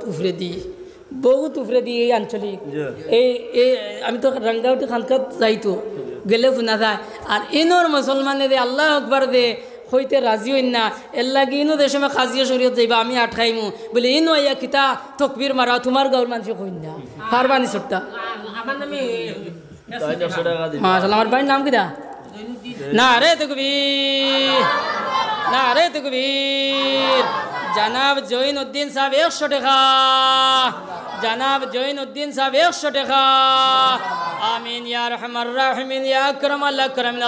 S1: উফরে দিই এই আঞ্চলিক এই আমি তো রাঙ্গাউটি খানকাত যাইতো গেলে শোনা যায় আর ইনোর মুসলমানের আল্লাহ আকবার দে হইতে রাজি হইন না এর লাগে ইনো দেশে কাজিয়া শরীয়ত যাইবা আমি আটকাইমু বলে ইনো আইয়া কিতা তকবীর মারা তোমার গাঁর মানুষ হইন না পারবানি ছোট্টা মাশাআল্লাহ আমার ভাইয়ের নাম কিটা না রে তকবীর জনাব জৈনুদ্দিন সাহেব 100 টাকা জনাব জৈনুদ্দিন সাহেব 100 টাকা আমিন ইয়া রহমান রাহিমিন ইয়া আকরাম আল আকরামিন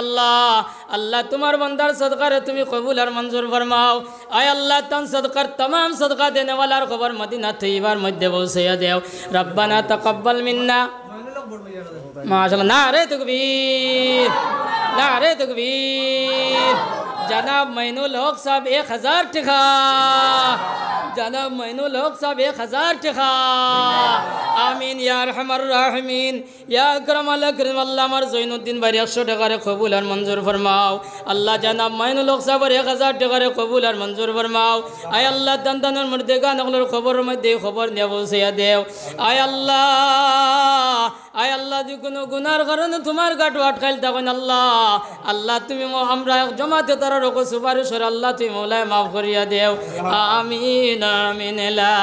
S1: আল্লাহ তোমার বান্দার সদকারে তুমি কবুল আর মঞ্জুর ফরমাও আয় আল্লাহ তান সদকার तमाम সদকা দেনে ওয়ালার খবর মদিনা তৈয়বার মধ্যে পৌঁছাইয়া দেও রব্বানা তাকাব্বাল মিন্না মাশাআল্লাহ নারে তকবীর জনাব মাইনুল হক সাহেব 1000 টাকা জনাব মাইনুল হক সাহেব 1000 টাকা আমিন ইয়া রহমান রাহিমিন ইয়া আকরাম আল আকরাম আল্লাহ আমার জৈনুদ্দিন ভাই 100 টাকারে কবুল আর মঞ্জুর ফরমাও আল্লাহ জনাব মাইনুল হক সাহেব 1000 টাকারে কবুল আর মঞ্জুর ফরমাও আয় আল্লাহ দান্দানের মধ্যে গানগুলোর খবর মধ্যে খবর নিয়ে পৌঁছাইয়া দেও আয় আল্লাহ যে কোনো গুনার কারণে তোমার গাট আটকাইল তখন আল্লাহ তুমি আমরা জমাতে তার তারা রোগ সুপারিশ করে আল্লাহ তুমি মৌলায় মাফ করিয়া দেও আমিন আমিন লা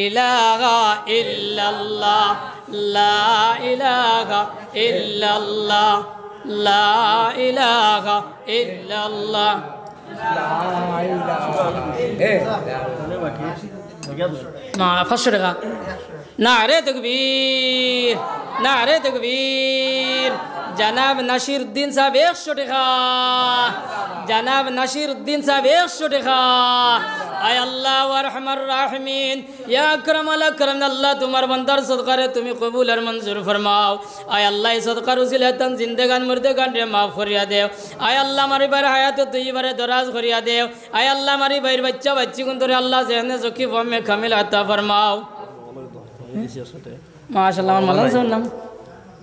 S1: ইলাহা ইল্লাল্লাহ লা ইলাহা ইল্লাল্লাহ লা ইলাহা ইল্লাল্লাহ মা 500 টাকা নারে তাকবীর নারে তাকবীর জনাব নাসিরউদ্দিন সাহেব 100 টাকা জনাব নাসিরউদ্দিন সাহেব 100 টাকা আয় আল্লাহ ওয়া রহমার রাহিমিন ইয়া আকরামাল আকরাম আল্লাহ তোমার বান্দার সদকারে তুমি কবুল আর মঞ্জুর ফরমাও আয় আল্লাহ এই সদকার উসিলাতান জিন্দেগান মুর্দেগান রে মাফ করিয়া দেও আয় আল্লাহ মারি বার হায়াত তৈয়বারে দরাজ করিয়া দেও আয় আল্লাহ মারি বাইর বাচ্চা বাচ্চি কোন ধরে আল্লাহ জেহনে জকি ফমে কামিল আতা ফরমাও মাশাআল্লাহ আমার মালান সুন নাম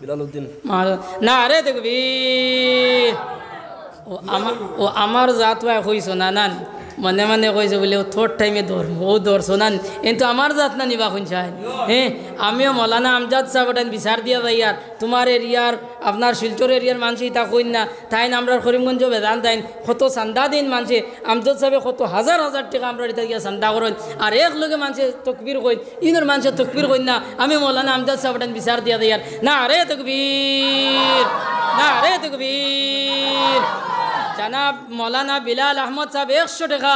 S1: বিলালউদ্দিন নারে তাকবীর ও আমার জাত ভাই কইছো না নান মনে মনে কইছে বলে ও থোর টাইমে ধরবো ও ধরছো নান কিন্তু আমার জাত না নিবা কোন চাই হ্যাঁ আমিও মৌলানা আমজাদ সাহেব বিচার দিয়া ভাই আর তোমার এরিয়ার আপনার শিলচর এরিয়ার মানুষ তা কইন না তাই আমরা করিমগঞ্জ বেদান তাইন কত চান্দা দিন মানুষে আমজাদ সাহেব কত হাজার হাজার টাকা আমরা এটা গিয়া চান্দা করেন আর এক লগে মানুষে তকবির কইন ইনোর মানুষে তকবির কইন না আমি মৌলানা আমজাদ সাহেব বিচার দিয়া দেয় না রে তকবীর না রে তকবীর জনাব মৌলানা বিলাল আহমদ সাহেব 100 টাকা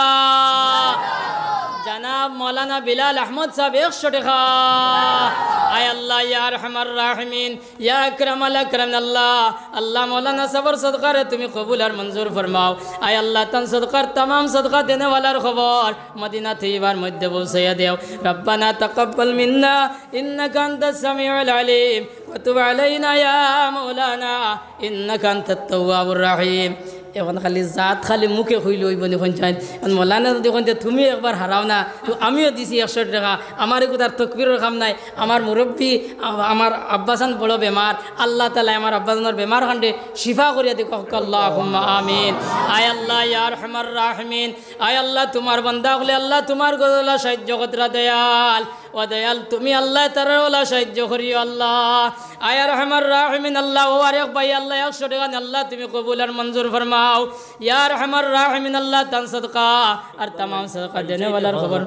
S1: জনাব মৌলানা বিলাল আহমদ সাহেব 100 টাকা আয় আল্লাহ ইয়া আরহামার রাহিমিন ইয়া আকরামাল আকরাম আল্লাহ আল্লাহ মৌলানা সবর সদকারে তুমি কবুল আর মঞ্জুর ফরমাও আয় আল্লাহ তান সদকার तमाम সদকা দেনে ওয়ালার খবর মদিনা তৈয়বার মধ্যে পৌঁছাইয়া দেও রব্বানা তাকাব্বাল মিন্না ইন্নাকা আনতাস সামিউল আলিম ওয়া তুব আলাইনা ইয়া মাওলানা ইন্নাকা আনতাত তাওয়াবুর রহিম এখন খালি জাত খালি মুখে হইল ওই বনে পঞ্চায়েত মৌলানা দেখুন যে তুমি একবার হারাও না তো আমিও দিছি 100 টাকা আমার কোথার তকবিরের কাম নাই আমার মুরব্বী আমার আব্বাসান বড় বেমার আল্লাহ তালা আমার আব্বাসানের বেমার খান্ডে শিফা করিয়া দিক আল্লাহুম্মা আমিন আয় আল্লাহ ইয়া আরহামার রাহিমিন আয় আল্লাহ তোমার বান্দা হলে আল্লাহ তোমার গলা সাহায্য কতরা দয়াল ও দয়াল তুমি আল্লাহ তার ওলা সাহায্য করিও আল্লাহ আয় আরহামার রাহিমিন আল্লাহ ও আরেক ভাই আল্লাহ 100 টাকা আল্লাহ তুমি কবুল আর মঞ্জুর ফরমাও ইয়া আরহামার রাহিমিন আল্লাহ তান সদকা আর तमाम সদকা দেনে ওয়ালার খবর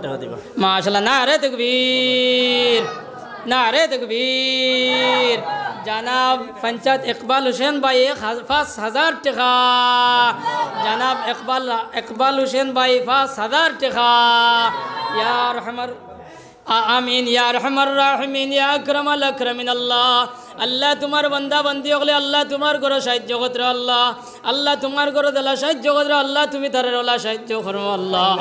S1: মাশাআল্লাহ নারে তাকবীর নারে তাকবীর জনাব পঞ্চায়েত ইকবাল হোসেন ভাই 5000 টাকা জনাব ইকবাল হোসেন ভাই 5000 টাকা ইয়া আরহামার আমিন ইয়া আরহামার রাহিমিন ইয়া আকরামাল আকরামিন আল্লাহ আল্লাহ তোমার বান্দা বান্দি হলে আল্লাহ তোমার ঘর সাহায্য করতে আল্লাহ আল্লাহ তোমার ঘর দেলা সাহায্য করতে আল্লাহ তুমি তার ওলা সাহায্য করো আল্লাহ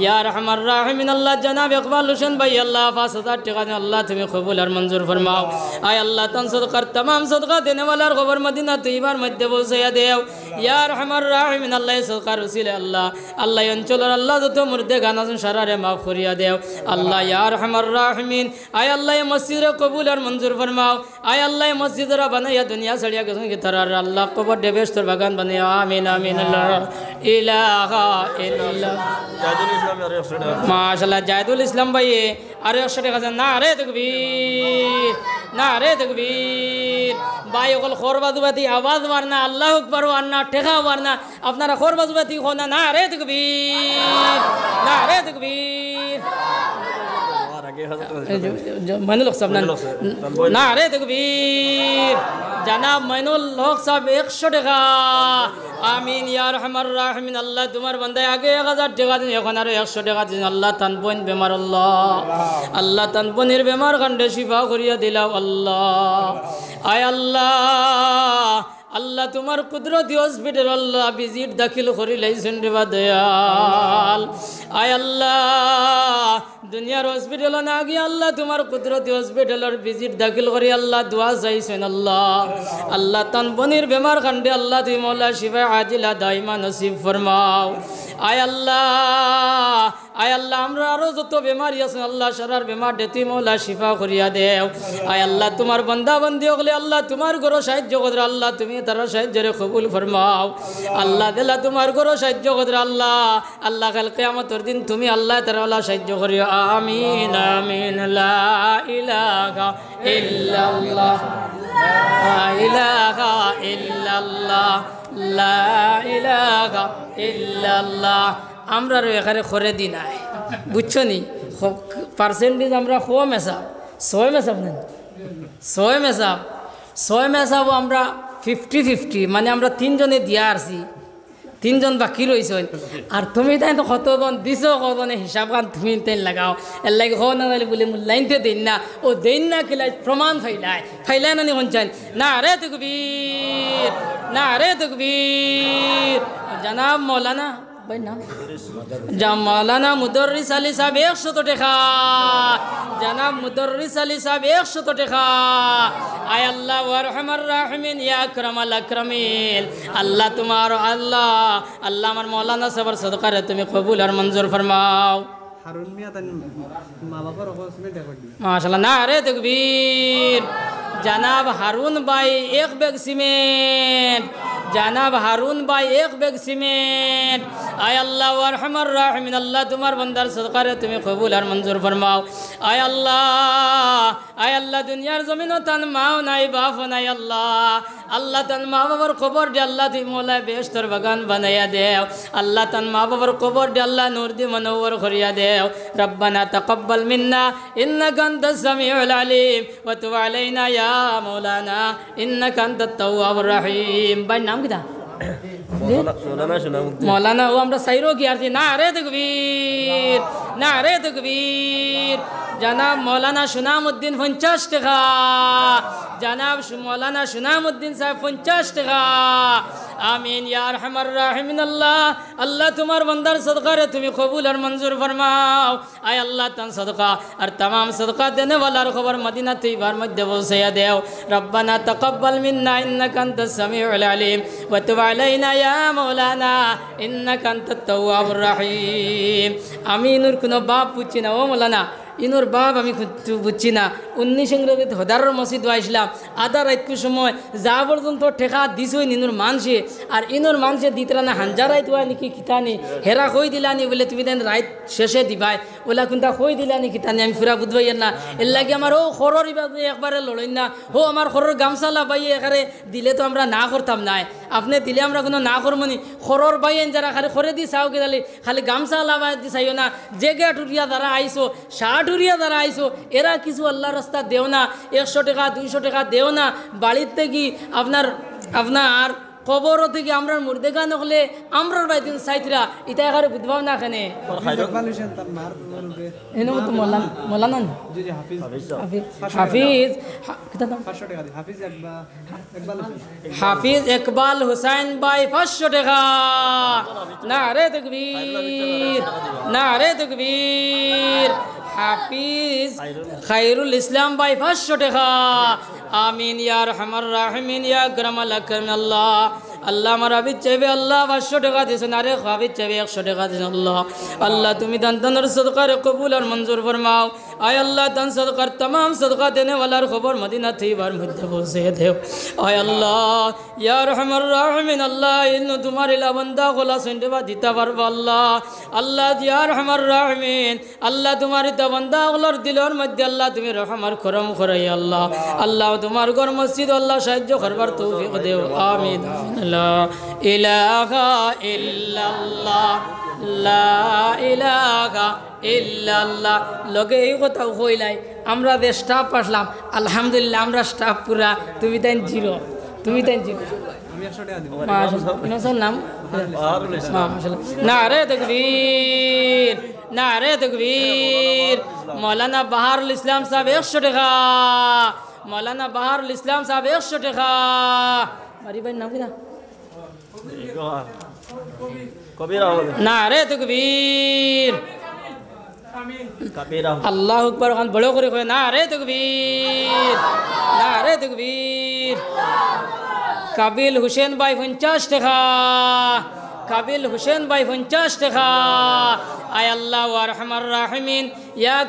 S1: ইয়া আরহামার রাহিমিন আল্লাহ জনাব ইকবাল হোসেন ভাই আল্লাহ 5000 টাকা আল্লাহ তুমি কবুল আর মঞ্জুর ফরমাও আয় আল্লাহ তান সদকার तमाम সদকা দেনে ওয়ালার খবর মদিনা তৈয়বার মধ্যে পৌঁছাইয়া দেও ইয়া আরহামার রাহিমিন আল্লাহ সদকার উসিলে আল্লাহ আল্লাহ অঞ্চলের আল্লাহ যত মুর্দে গান আছেন সারারে মাফ করিয়া দেও আল্লাহ ইয়া আরহামার রাহিমিন আয় আল্লাহ মসজিদে কবুল আর মঞ্জুর ফরমাও আয় আল্লাহ মসজিদরা বানাইয়া দুনিয়া ছাড়িয়া গেছেন কি তারা আল্লাহ কবর দেবেস্তর বাগান বানাইয়া আমিন আমিন লা ইলাহা ইল্লাল্লাহ জাহিদুল ইসলাম আর 100 টাকা মাশাআল্লাহ জাহিদুল ইসলাম ভাই আর 100 টাকা নারে তাকবীর নারে তাকবীর ভাই ওগল খরবাজবাতি আওয়াজ মারনা আল্লাহু আকবার ওয়ান্না টেকা মারনা আপনারা খরবাজবাতি কোনা নারে তাকবীর নারে তাকবীর মাইনুল হক সাহেব না রে তকবীর জনাব মাইনুল হক সাহেব 100 টাকা আমিন ইয়া আরহামার রাহিমিন আল্লাহ তোমার বান্দায় আগে 1000 টাকা দিন এখন আরো 100 টাকা দিন আল্লাহ তানপন বেমার আল্লাহ তানপনের বেমার কাণ্ডে শিফা করিয়া দিলাও আল্লাহ আয় আল্লাহ আল্লাহ তোমার কুদরতি হসপিটাল আল্লাহ ভিজিট দাখিল করি লাইছেন রে দয়াল আয় আল্লাহ দুনিয়ার হসপিটাল না গিয়ে আল্লাহ তোমার কুদরতি হসপিটালের ভিজিট দাখিল করি আল্লাহ দোয়া চাইছেন আল্লাহ আল্লাহ তানবনির বেমার কাণ্ডে আল্লাহ তুমি মৌলা শিফা আজিলা দাইমা নসিব ফরমাও আয় আল্লাহ আমরা আরো যত বেমারি আছেন আল্লাহ সারার বেমার ডেতি মৌলা শিফা করিয়া দেও আয় আল্লাহ তোমার বান্দা বান্দি হলে আল্লাহ তোমার ঘর সাহায্য করে আল্লাহ তুমি তার সাহায্যের কবুল ফরমাও আল্লাহ দিলা তোমার ঘর সাহায্য করে আল্লাহ কাল কিয়ামতের দিন তুমি আল্লাহ তার সাহায্য করিও আমিন আমিন লা ইলাহা ইল্লাল্লাহ লা ইলাহা ইল্লাল্লাহ লা ইলাহা ইল্লাল্লাহ। আমরা এখানে করে দি নাই, বুঝছো নি? পার্সেন্টেজ আমরা কম মেসাব, 6 মেসাব নেন, 6 মেসাব, 6 মেসাবও আমরা 50-50, মানে আমরা 3 জনে দিয়া আসছি, 3 জন বাকি রয়েছেন। আর তুমি তাই তো কতজন দিছ, কতজনে হিসাব কান তুমি তাই লাগাও, এর লাগে হ না বলে মূল্যায়নতে দিন না, ও দিন না খেলাই প্রমাণ ফাইলাই না নি চাই না রে তকবীর, না রে তকবীর। জনাব মৌলানা ভাই নাম মৌলানা মুদর্রিস আলী সাহেব 100 টাকা, জনাব মুদর্রিস আলী সাহেব 100 টাকা। আয় আল্লাহ ওয়ারহামার রাহিমিন ইয়া আকরামাল আকরামিন, আল্লাহ তোমার আল্লাহ আল্লাহ আমার মৌলানা সাহেবের সদকারে তুমি কবুল আর মঞ্জুর ফরমাও।
S2: হারুন মিয়া তার মা বাবার অকসমেন্ট রেকর্ড দিন
S1: মাশাআল্লাহ, না রে তকবীর। জনাব হারুন ভাই 1 ব্যাগ সিমেন্ট, জনাব হারুন ভাই 1 ব্যাগ সিমেন্ট। আয় আল্লাহ ওয়ারহামার রাহিমিন, আল্লাহ তোমার বান্দার সদকারে তুমি কবুল আর মঞ্জুর ফরমাও। আয় আল্লাহ দুনিয়ার জমিনও তান মাও নাই বাপ নাই, আল্লাহ তান মা বাবার কবর দে আল্লাহ তুই মোলায় বেহেশতের বাগান বানাইয়া দেও, আল্লাহ তান মা বাবার কবর দে আল্লাহ নূর দি মনোবর করিয়া দেও। রব্বানা তাকাব্বাল মিন্না ইন্নাকা আনতাস সামিউল আলিম ওয়া তুব আলাইনা ইয়া মাওলানা ইন্নাকা আনতাত তাওয়াবুর রহিম। ভাই নাম কি দা? মৌলানা। ও আমরা সাইরো কি আরছি, না রে তকবীর, না রে তকবীর। জনাব মৌলানা সুনামউদ্দিন 50 টাকা, জনাব মৌলানা সুনামউদ্দিন সাহেব 50 টাকা। আমিন ইয়া আরহামার রাহিমিন। আল্লাহ তোমার বান্দার সদকারে তুমি কবুল আর মঞ্জুর ফরমাও। আয় আল্লাহ তান সদকা আর तमाम সদকা দেনে ওয়ালার খবর মদিনা তৈবার মধ্যে পৌঁছাইয়া দেও। রব্বানা তাকাব্বাল মিন্না ইন্নাকা আনতাস সামিউল আলিম ওয়া তুব আলাইনা ইয়া মাওলানা ইন্নাকা আনতাত তাওয়াবুর রহিম। আমি ইনুর কোনো বাপ বুঝছি না, ও মৌলানা ইনোর বাপ আমি বুঝছি না। 19 ইংরেজিতে হদারের মসজিদ আসলাম, আধা রাতকুর সময় যা পর্যন্ত ঠেকা দিছই ইনোর মানসে, আর ইনোর মানসে দিতরা না হাঞ্জা রাইত হওয়া নাকি খিতানি হেরা কই দিলানি বলে তুমি দেন রাইত শেষে দিবাই ওলা কোনটা কই দিলানি খিতানি আমি ফিরা বুঝবাই না। এর লাগে আমার ও খরর ইবাদে একবারে লড়ই না, ও আমার খরর গামছা লাবাই এখানে দিলে তো আমরা না করতাম নাই, আপনি দিলে আমরা কোনো না করবনি। খরর বাইন যারা খালি খরে দি চাও কে খালি গামছা লাবাই দি চাইও না। যে গেটুরিয়া দ্বারা আইসো, ষাটুরিয়া দ্বারা আইসো, এরা কিছু আল্লাহ রাস্তা দেও না, 100 টাকা 200 টাকা দেও না। বাড়ির থেকে আপনার আর কবর থেকে আমরা মুর্দেগা নকলে আমরার বাইদিন সাইতরা ইটা এখানে বুঝবাও না এখানে মৌলানা হাফিজ ইকবাল হুসাইন ভাই 500 টাকা। না রে তকবীর, না রে তকবীর। হাফিজ খায়রুল ইসলাম ভাই 500 টাকা। আমিন ইয়া আরহামার রাহিমিন ইয়া আকরামাল আকরামিন। আল্লাহ আমার আবিদ চাইবে আল্লাহ 500 টাকা দিয়েছেন, আরে হাবিদ চাইবে 100 টাকা দিয়েছেন। আল্লাহ তুমি দানের সদকার কবুল আর মঞ্জুর ফরমাও। আয় আল্লাহ দান সদকার तमाम সদকা দেনে ওয়ালার খবর মদিনা থইবার মধ্যে পৌঁছে দেও। আয় আল্লাহ ইয়া আরহামার রাহিমিন, আল্লাহ ইন্ন তোমার ইলা বান্দা গোলা সন্দেবা দিতে পারবো। আল্লাহ ইয়া আরহামার রাহিমিন, আল্লাহ তোমার ইতা বান্দা গোলার দিলের মধ্যে আল্লাহ তুমি রহমার করম করাই। আল্লাহ তোমার ঘর মসজিদ আল্লাহ সাহায্য করবার তৌফিক দেও। আমিন। লা ইলাহা ইল্লাল্লাহ, লা ইলাহা ইল্লাল্লাহ। লগে এই কথা কইলাই আমরা যে স্টাফ আসলাম, আলহামদুলিল্লাহ আমরা স্টাফ পুরা, তুমি তাই জিরো, তুমি তাই জিরো।
S2: আমি 100 টাকা দিব।
S1: নাম না রে তকবীর, না রে তকবীর। মৌলানা বাহারুল ইসলাম সাহেব 100 টাকা, মৌলানা বাহারুল ইসলাম সাহেব 100 টাকা। বাড়ি ভাই নাম কি না? না রে তকবীর। আল্লাহু আকবার খান বড় করে কয় না রে তকবীর, না রে তকবীর। কাবিল হুসেন ভাই 50 টাকা, কাবিল হুসেন ভাই 50 টাকা। আয় আল্লাহ ওয়া আরহামার রাহিমিন ইয়া